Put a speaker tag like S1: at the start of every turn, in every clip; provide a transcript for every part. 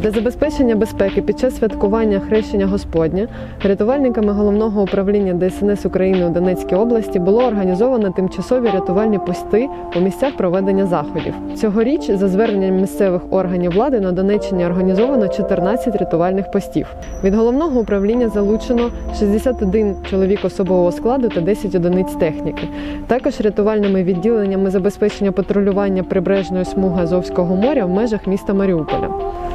S1: Для забезпечення безпеки під час святкування Хрещення Господня рятувальниками Головного управління ДСНС України у Донецькій області було організовано тимчасові рятувальні пости у місцях проведення заходів. Цьогоріч, за зверненням місцевих органів влади, на Донеччині організовано 14 рятувальних постів. Від Головного управління залучено 61 чоловік особового складу та 10 одиниць техніки. Також рятувальними відділеннями забезпечення патрулювання прибережної смуги Азовського моря в межах міста Маріуполя.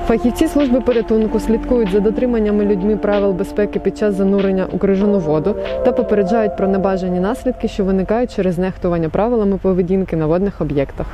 S1: Фахівці служби порятунку слідкують за дотриманнями людьми правил безпеки під час занурення у крижану воду та попереджають про небажані наслідки, що виникають через нехтування правилами поведінки на водних об'єктах.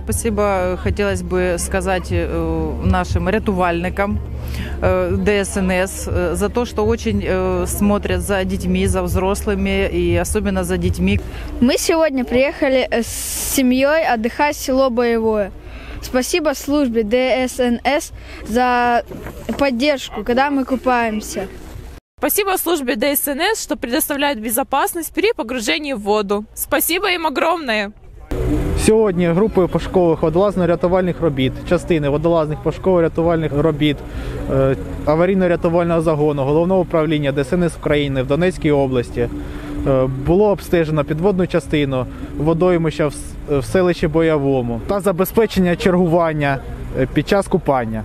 S2: Спасибо хотелось бы сказать нашим рятувальникам ДСНС за то, что очень смотрят за детьми, за взрослыми и особенно за детьми.
S3: Мы сегодня приехали с семьей отдыхать в село Боевое. Спасибо службе ДСНС за поддержку, когда мы купаемся.
S4: Спасибо службе ДСНС, что предоставляет безопасность при погружении в воду. Спасибо им огромное!
S5: Сьогодні групою пошукових водолазно-рятувальних робіт, частини водолазних пошуково-рятувальних робіт аварійно-рятувального загону Головного управління ДСНС України в Донецькій області було обстежено підводну частину водоймища в селищі Бойовому та забезпечення чергування під час купання.